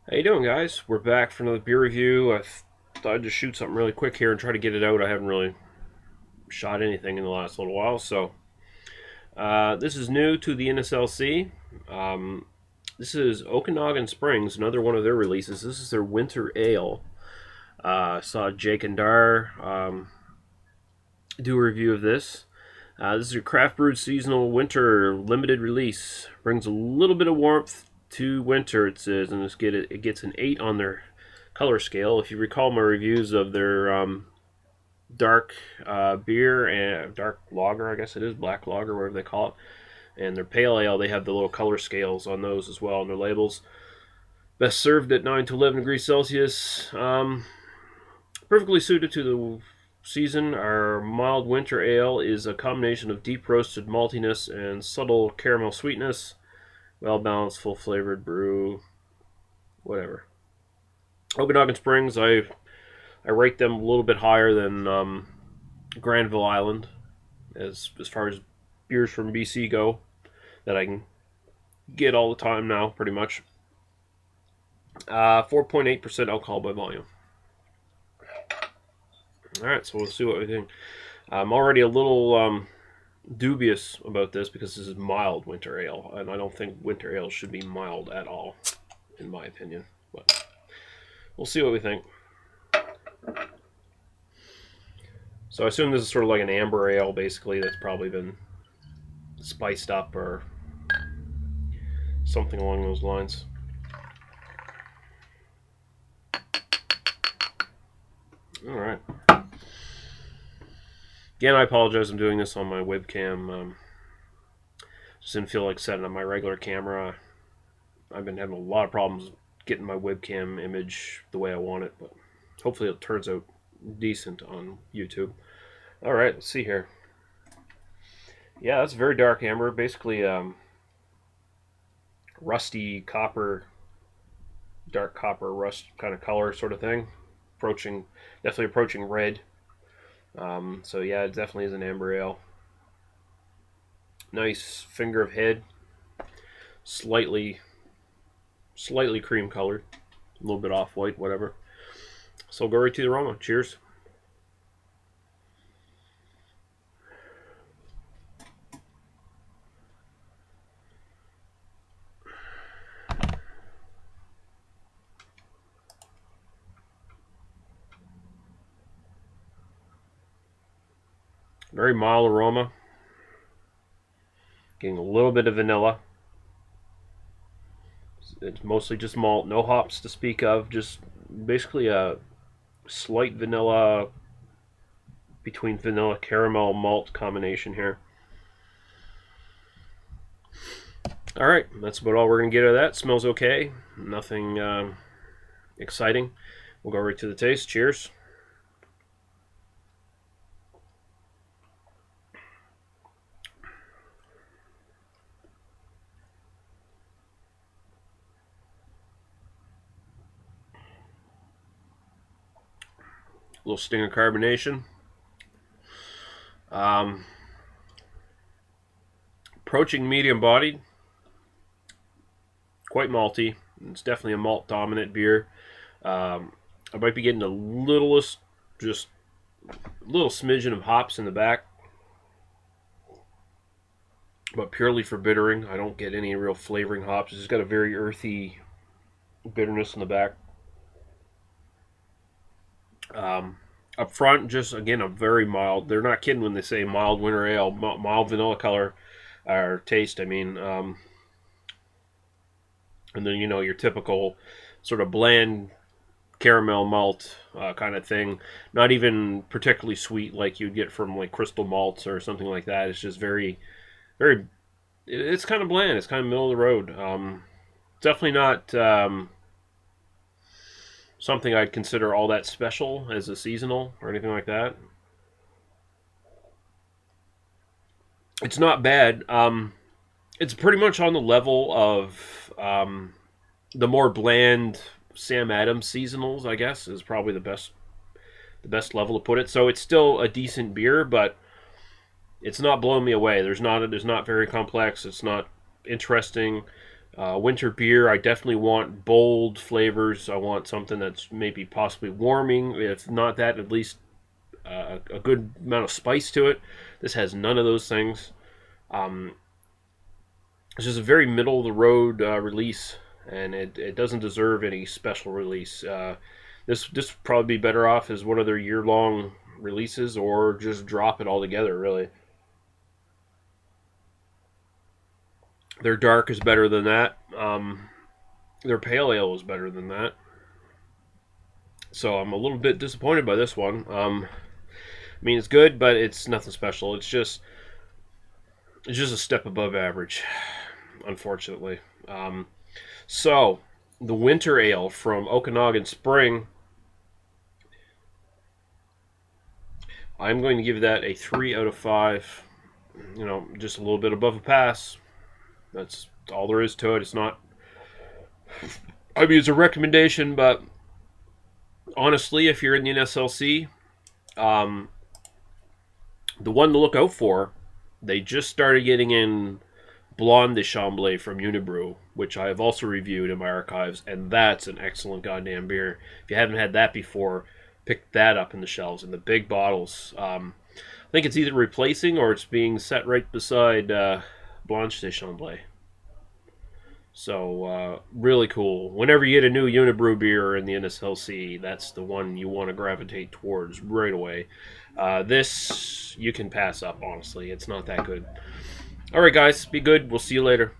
How you doing, guys? We're back for another beer review. I thought I'd just shoot something really quick here and try to get it out. I haven't really shot anything in the last little while, so this is new to the NSLC. Um, this is Okanagan Springs, another one of their releases. This is their winter ale. Saw Jake and Dar do a review of this. This is your craft brewed seasonal winter limited release. Brings a little bit of warmth to winter, it says, and it gets an 8 on their color scale. If you recall my reviews of their dark beer and dark lager, I guess it is, black lager, whatever they call it, and their pale ale, they have the little color scales on those as well on their labels. Best served at 9 to 11 degrees Celsius. Perfectly suited to the season. Our mild winter ale is a combination of deep roasted maltiness and subtle caramel sweetness. Well balanced, full flavored brew. Whatever. Okanagan Springs, I rate them a little bit higher than Granville Island as far as beers from BC go that I can get all the time now, pretty much. 4.8% alcohol by volume. All right, so we'll see what we think. I'm already a little dubious about this because this is mild winter ale, and I don't think winter ale should be mild at all, in my opinion. But we'll see what we think. So I assume this is sort of like an amber ale, basically, that's probably been spiced up or something along those lines. All right. Again, I apologize. I'm doing this on my webcam. Just didn't feel like setting up my regular camera. I've been having a lot of problems getting my webcam image the way I want it, but hopefully it turns out decent on YouTube. All right, let's see here. Yeah, that's very dark amber. Basically, rusty copper, dark copper rust kind of color sort of thing. Definitely approaching red. So yeah, it definitely is an amber ale. Nice finger of head, slightly cream colored, a little bit off white, whatever. So I'll go right to the aroma. Cheers. Very mild aroma. Getting a little bit of vanilla. It's mostly just malt, no hops to speak of. Just basically a slight vanilla between vanilla caramel malt combination here. All right, that's about all we're gonna get out of that. Smells okay. Nothing exciting. We'll go right to the taste. Cheers. A little sting of carbonation. Approaching medium bodied. Quite malty. It's definitely a malt dominant beer. I might be getting a just little smidgen of hops in the back, but purely for bittering. I don't get any real flavoring hops. It's just got a very earthy bitterness in the back. Up front, just again a very mild. They're not kidding when they say mild winter ale, mild vanilla color or taste. I mean, and then your typical sort of bland caramel malt kind of thing. Not even particularly sweet like you'd get from like crystal malts or something like that. It's just very. It's kind of bland. It's kind of middle of the road. Definitely not something I'd consider all that special as a seasonal or anything like that. It's not bad. It's pretty much on the level of the more bland Sam Adams seasonals, I guess, is probably the best level to put it. So it's still a decent beer, but it's not blowing me away. There's not very complex. It's not interesting. Winter beer, I definitely want bold flavors. I want something that's maybe possibly warming. If not that, at least a good amount of spice to it. This has none of those things. Um, it's just a very middle of the road release, and it doesn't deserve any special release. This would probably be better off as one of their year long releases, or just drop it altogether. Really, their dark is better than that. Their pale ale is better than that. So I'm a little bit disappointed by this one. I mean, it's good, but it's nothing special. It's just a step above average, unfortunately. So the winter ale from Okanagan Spring, I'm going to give that a 3 out of 5. You know, just a little bit above a pass. That's all there is to it. It's not. I mean, it's a recommendation, but honestly, if you're in the NSLC, um, the one to look out for, they just started getting in Blonde de Chamblay from Unibrew, which I have also reviewed in my archives, and that's an excellent goddamn beer. If you haven't had that before, pick that up in the shelves in the big bottles. I think it's either replacing or it's being set right beside Blanche de Chamblay. So really cool. Whenever you get a new Unibrew beer in the NSLC, that's the one you want to gravitate towards right away. This you can pass up. Honestly, it's not that good. All right, guys, be good. We'll see you later.